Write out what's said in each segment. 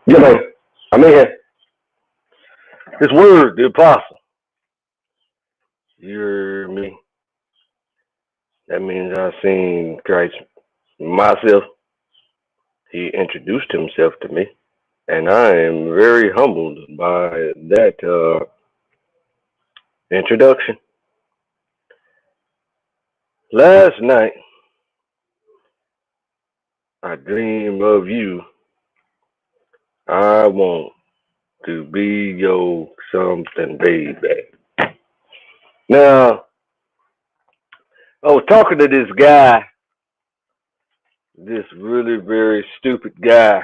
You know, I mean, his word, the apostle. You hear me? That means I've seen Christ myself. He introduced himself to me, and I am very humbled by that introduction. Last night, I dreamed of you. I want to be your something, baby. Now, I was talking to this guy, this really very stupid guy.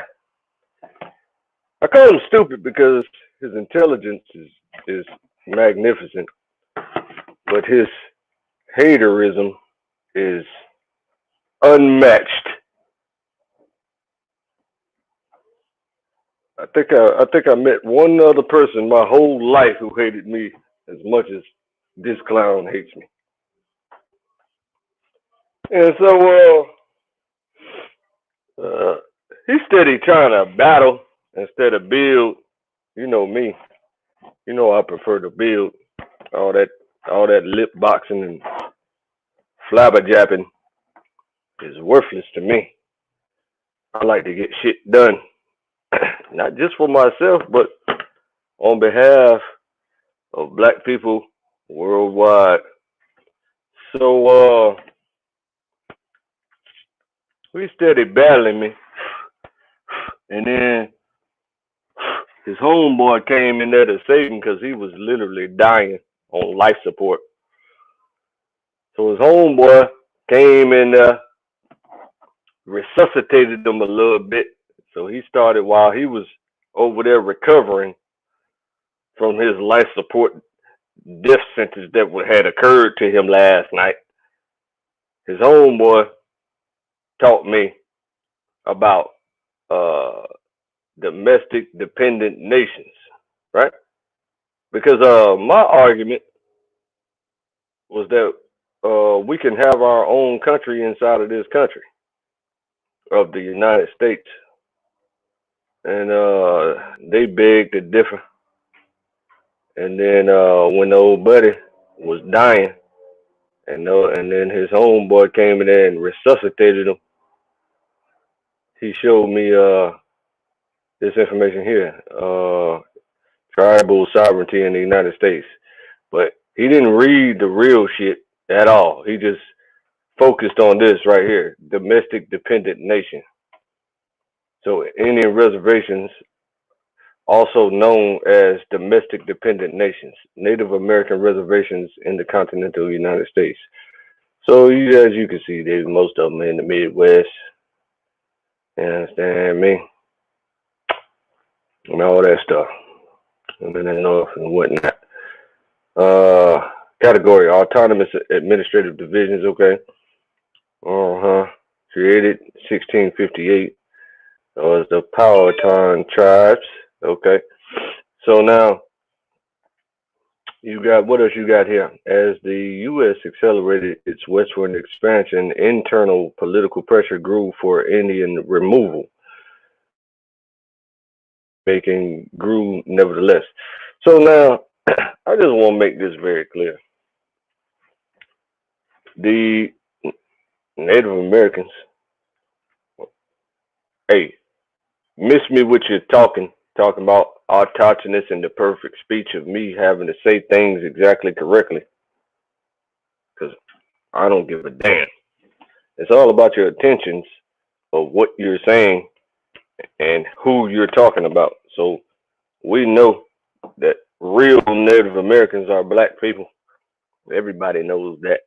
I call him stupid because his intelligence is magnificent, but his haterism is unmatched. I think I met one other person my whole life who hated me as much as this clown hates me. And so uh, he's steady trying to battle instead of build. You know me. You know I prefer to build. All that all that lip boxing and flabberjapping is worthless to me. I like to get shit done, not just for myself, but on behalf of black people worldwide. So we steady battling me, and then his homeboy came in there to save him because he was literally dying on life support. So his homeboy came in there, resuscitated him a little bit. So he started while he was over there recovering from his life support death sentence that had occurred to him last night. His homeboy taught me about uh, domestic dependent nations, right? Because my argument was that we can have our own country inside of this country of the United States, and they begged to differ. And then when the old buddy was dying, and then his homeboy came in there and resuscitated him, he showed me this information here. Tribal sovereignty in the United States. But he didn't read the real shit at all. He just focused on this right here, domestic dependent nation. So Indian reservations, also known as domestic dependent nations, Native American reservations in the continental United States. So as you can see, there's most of them in the Midwest. You understand me? And all that stuff. And in the North and whatnot. Category autonomous administrative divisions. Okay. Created 1658. Was the Powhatan tribes. Okay. So now you got what else you got here? As the U.S. accelerated its westward expansion, internal political pressure grew for Indian removal, making grew nevertheless. So now I just want to make this very clear. The Native Americans, hey, miss me with your talking about autonomous and the perfect speech of me having to say things exactly correctly. Because I don't give a damn. It's all about your intentions of what you're saying and who you're talking about. So we know that real Native Americans are black people. Everybody knows that.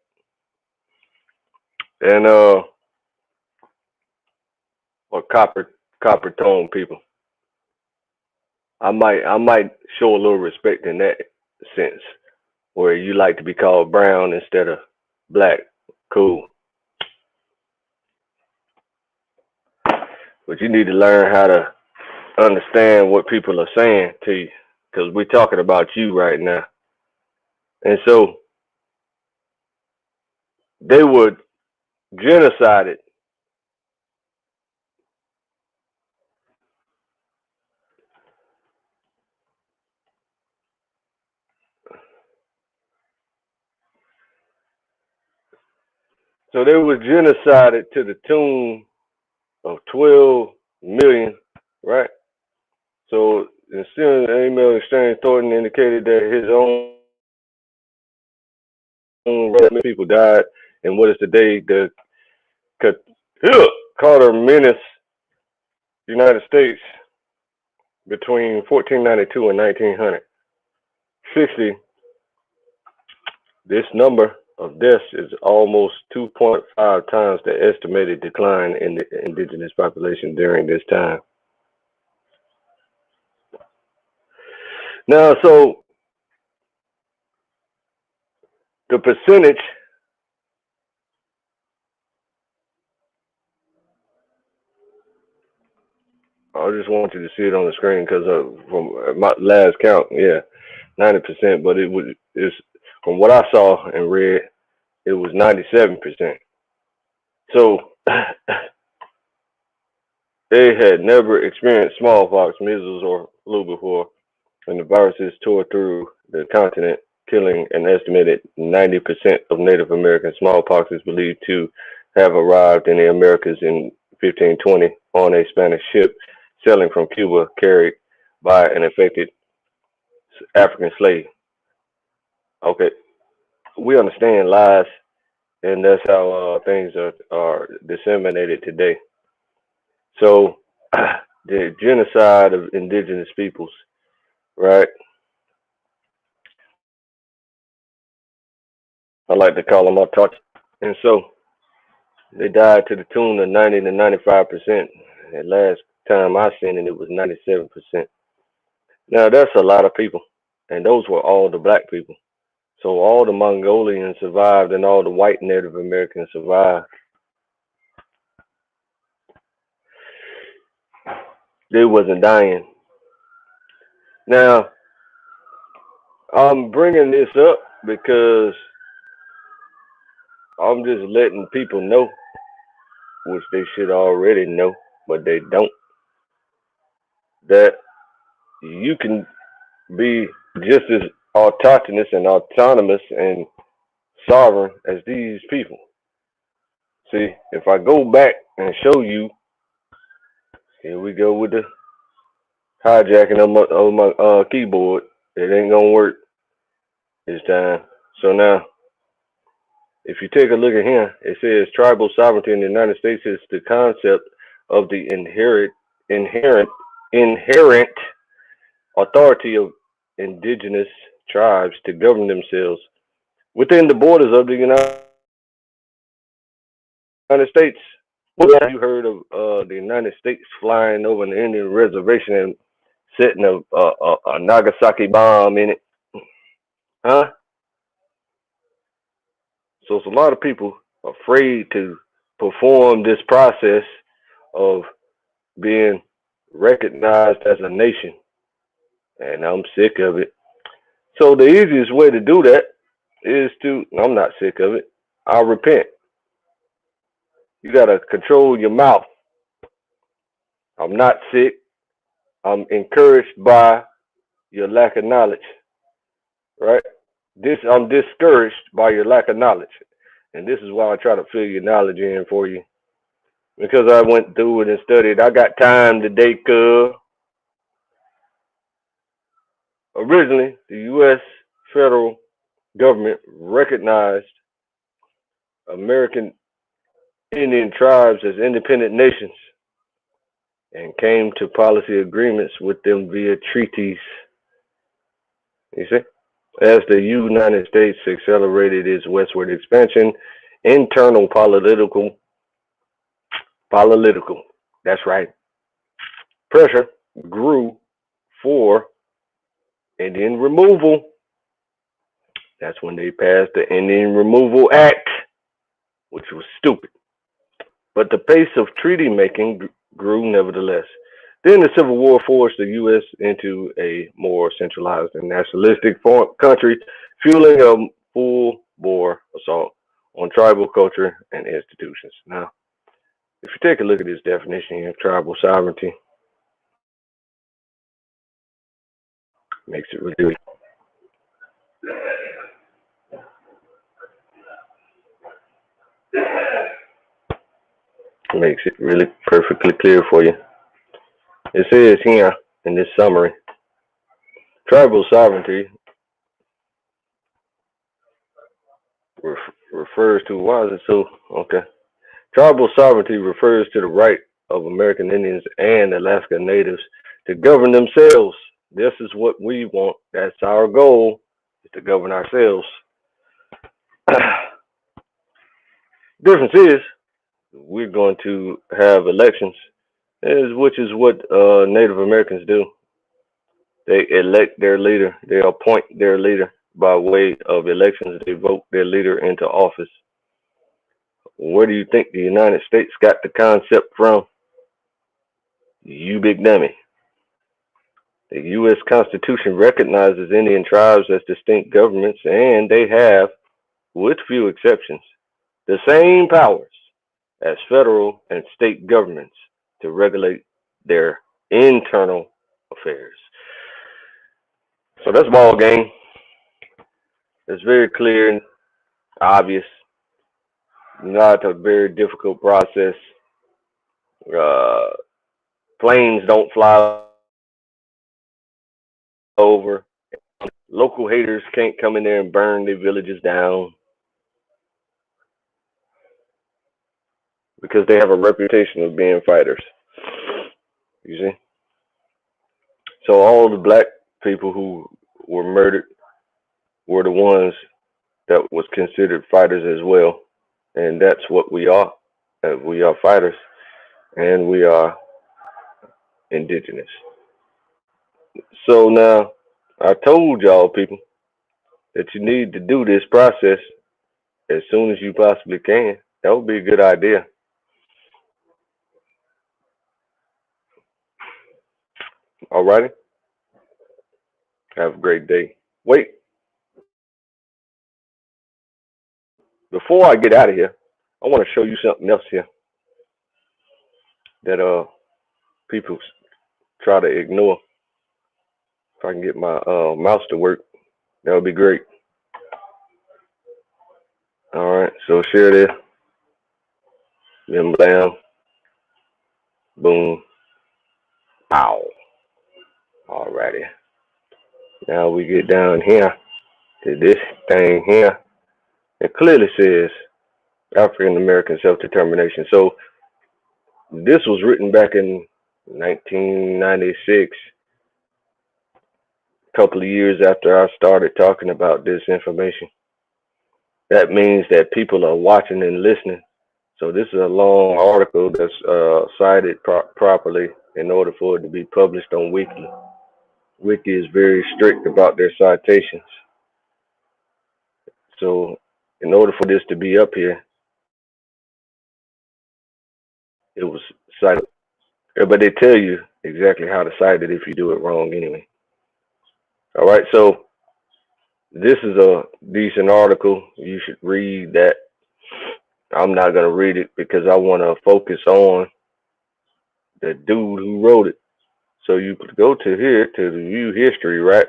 And or copper tone people. I might show a little respect in that sense, where you like to be called brown instead of black. Cool. But you need to learn how to understand what people are saying to you, because we're talking about you right now. And so they would genocide it So they were genocided to the tune of 12 million, right? So in an email exchange, Thornton indicated that his own people died in what is today the Carter Menace, United States, between 1492 and 1900. 60, this number of deaths is almost 2.5 times the estimated decline in the indigenous population during this time. Now, so the percentage, I just want you to see it on the screen because from my last count, yeah, 90%, but it's from what I saw and read, it was 97%. So they had never experienced smallpox, measles, or flu before, and the viruses tore through the continent, killing an estimated 90% of Native American. Smallpox is believed to have arrived in the Americas in 1520 on a Spanish ship sailing from Cuba, carried by an affected African slave. Okay, we understand lies, and that's how things are disseminated today. So, the genocide of indigenous peoples, right? I like to call them autochthons. And so they died to the tune of 90 to 95%. And last time I seen it, it was 97%. Now that's a lot of people, and those were all the black people. So all the Mongolians survived, and all the white Native Americans survived. They wasn't dying. Now I'm bringing this up because I'm just letting people know, which they should already know, but they don't, that you can be just as autonomous and autonomous and sovereign as these people. See, if I go back and show you, here we go with the hijacking of my keyboard. It ain't gonna work this time. So now, if you take a look at here, it says tribal sovereignty in the United States is the concept of the inherent authority of indigenous tribes to govern themselves within the borders of the United States. What have you heard of the United States flying over an Indian reservation and setting a Nagasaki bomb in it? Huh? So it's a lot of people afraid to perform this process of being recognized as a nation. And I'm sick of it. So the easiest way to do that is I'm not sick of it. I'll repent. You got to control your mouth. I'm not sick. I'm encouraged by your lack of knowledge, right? I'm discouraged by your lack of knowledge. And this is why I try to fill your knowledge in for you. Because I went through it and studied. I got time today, cuz. Originally, the U.S. federal government recognized American Indian tribes as independent nations and came to policy agreements with them via treaties. You see? As the United States accelerated its westward expansion, internal political, that's right, pressure grew for Indian removal. That's when they passed the Indian Removal Act, which was stupid. But the pace of treaty making grew nevertheless. Then the Civil War forced the U.S. into a more centralized and nationalistic country, fueling a full-bore assault on tribal culture and institutions. Now, if you take a look at this definition of tribal sovereignty, makes it ridiculous. makes it really perfectly clear for you. It says here in this summary, tribal sovereignty refers to, why is it so, okay. Tribal sovereignty refers to the right of American Indians and Alaska Natives to govern themselves. This is what we want. That's our goal, is to govern ourselves. Difference is, we're going to have elections, which is what Native Americans do. They elect their leader. They appoint their leader by way of elections. They vote their leader into office. Where do you think the United States got the concept from? You big dummy. The U.S. Constitution recognizes Indian tribes as distinct governments, and they have, with few exceptions, the same powers as federal and state governments to regulate their internal affairs. So that's ball game. It's very clear and obvious. Not a very difficult process. Planes don't fly over. Local haters can't come in there and burn their villages down because they have a reputation of being fighters. You see? So all the black people who were murdered were the ones that was considered fighters as well. And that's what we are. We are fighters, and we are indigenous. So now, I told y'all people that you need to do this process as soon as you possibly can. That would be a good idea. Alrighty? Have a great day. Wait, before I get out of here, I want to show you something else here that people try to ignore. If I can get my mouse to work, that would be great. Alright, so share this. Bim blam. Boom. Ow. Alrighty. Now we get down here to this thing here. It clearly says African American self-determination. So this was written back in 1996, a couple of years after I started talking about this information. That means that people are watching and listening. So this is a long article that's cited properly in order for it to be published on Wiki. Wiki is very strict about their citations. So in order for this to be up here, it was cited. But they tell you exactly how to cite it if you do it wrong anyway. All right, so this is a decent article. You should read that. I'm not going to read it because I want to focus on the dude who wrote it. So you could go to here to the view history, right?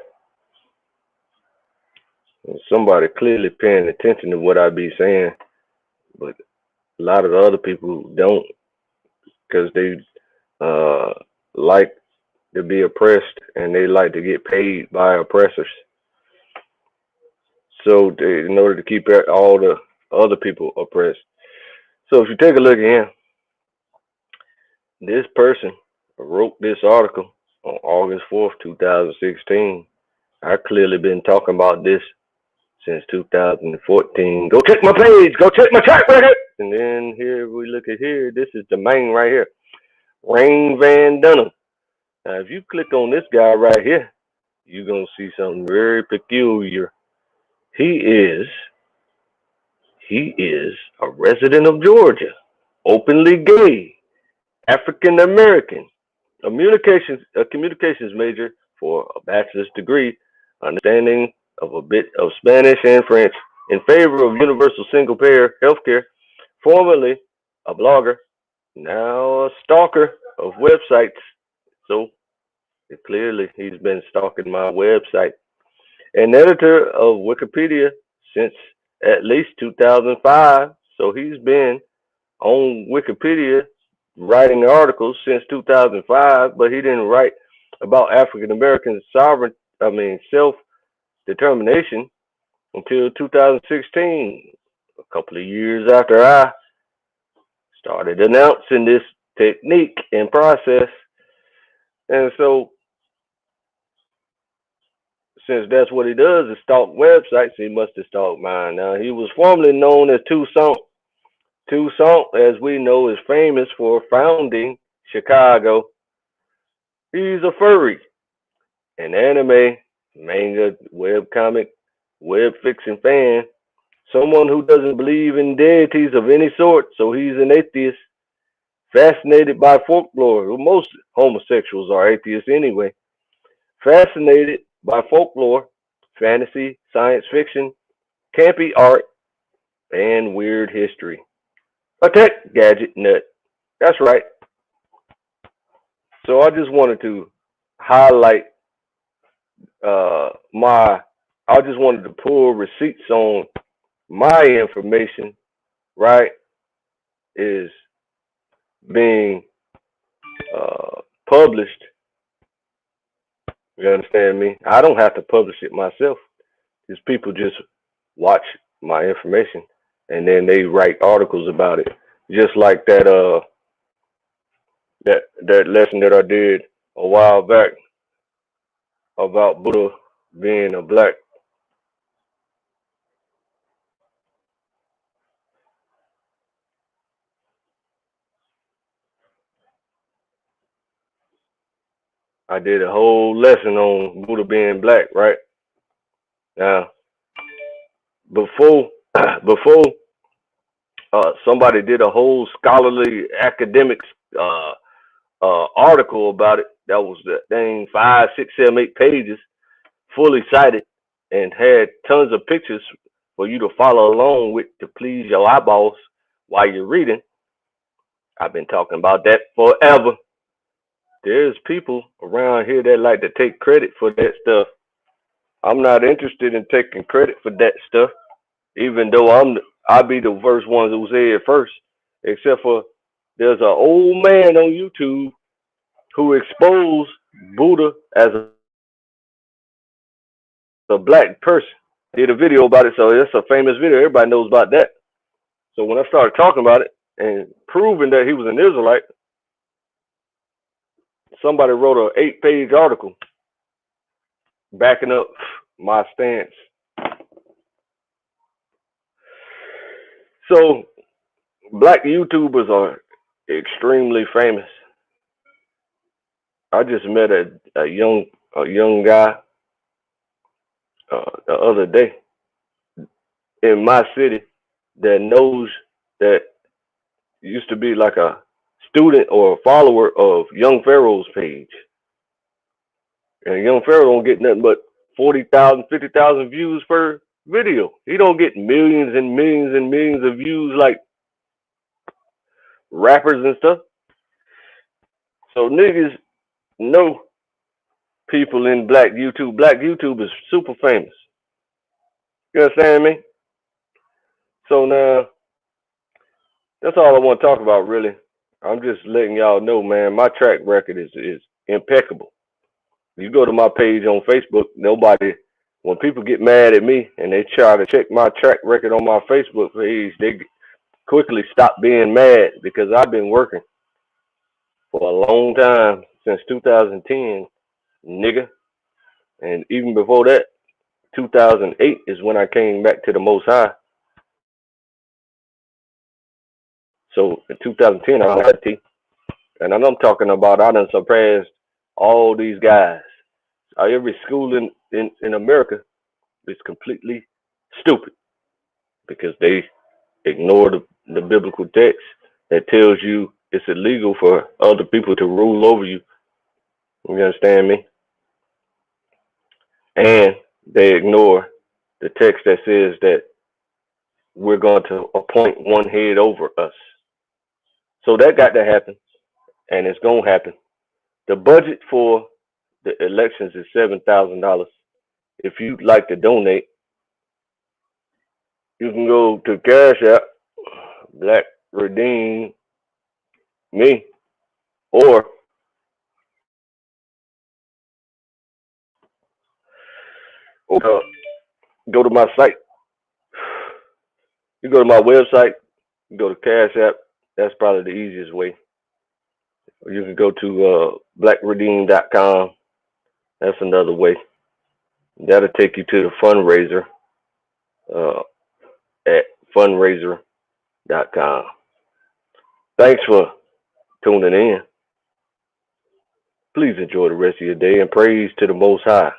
And somebody clearly paying attention to what I be saying, but a lot of the other people don't, because they like to be oppressed and they like to get paid by oppressors. So in order to keep all the other people oppressed. So if you take a look here, this person wrote this article on August 4th, 2016. I've clearly been talking about this since 2014. Go check my page. Go check my track record. And then here we look at here. This is the main right here. Rain Van Dunham. Now, if you click on this guy right here, you're going to see something very peculiar. He is a resident of Georgia, openly gay, African American, a communications major for a bachelor's degree, understanding of a bit of Spanish and French, in favor of universal single-payer healthcare, formerly a blogger, now a stalker of websites. So clearly he's been stalking my website. An editor of Wikipedia since at least 2005. So he's been on Wikipedia writing articles since 2005, but he didn't write about African American self-determination until 2016, a couple of years after I started announcing this technique and process. And so, since that's what he does is stalk websites, he must have stalked mine. Now, he was formerly known as Toussaint. Toussaint, as we know, is famous for founding Chicago. He's a furry, an anime, manga, webcomic, web fiction fan, someone who doesn't believe in deities of any sort, so he's an atheist, fascinated by folklore. Well, most homosexuals are atheists anyway. Fascinated by folklore, fantasy, science fiction, campy art, and weird history. A tech gadget nut. That's right. So I just wanted to highlight my. I just wanted to pull receipts on my information. Right, is being published. You understand me? I don't have to publish it myself. These people just watch my information and then they write articles about it. Just like that lesson that I did a while back about Buddha being a black. I did a whole lesson on Buddha being black, right? Now, before before somebody did a whole scholarly academic uh, article about it. That was the thing, 5, 6, 7, 8 pages, fully cited, and had tons of pictures for you to follow along with to please your eyeballs while you're reading. I've been talking about that forever. There's people around here that like to take credit for that stuff. I'm not interested in taking credit for that stuff, even though I'll be the first ones who say it first. Except for there's an old man on YouTube who exposed Buddha as a black person. Did a video about it, so it's a famous video. Everybody knows about that. So when I started talking about it and proving that he was an Israelite, somebody wrote an 8-page article backing up my stance. So black YouTubers are extremely famous. I just met a young guy the other day in my city that knows that used to be like a student or a follower of Young Pharaoh's page. And Young Pharaoh don't get nothing but 40,000, 50,000 views per video. He don't get millions and millions and millions of views like rappers and stuff. So niggas know people in black YouTube. Black YouTube is super famous. You understand me? So now that's all I want to talk about really. I'm just letting y'all know, man, my track record is impeccable. You go to my page on Facebook, when people get mad at me and they try to check my track record on my Facebook page, they quickly stop being mad because I've been working for a long time, since 2010, nigga. And even before that, 2008 is when I came back to the Most High. So in 2010, I had T. And I'm talking about I done surpassed all these guys. Every school in America is completely stupid because they ignore the biblical text that tells you it's illegal for other people to rule over you. You understand me? And they ignore the text that says that we're going to appoint one head over us. So that got to happen, and it's going to happen. The budget for the elections is $7,000. If you'd like to donate, you can go to Cash App, Black Redeem Me, or uh, go to my site. You go to my website, you go to Cash App. That's probably the easiest way. Or you can go to blackredeem.com. That's another way. That'll take you to the fundraiser uh, at fundraiser.com. Thanks for tuning in. Please enjoy the rest of your day and praise to the Most High.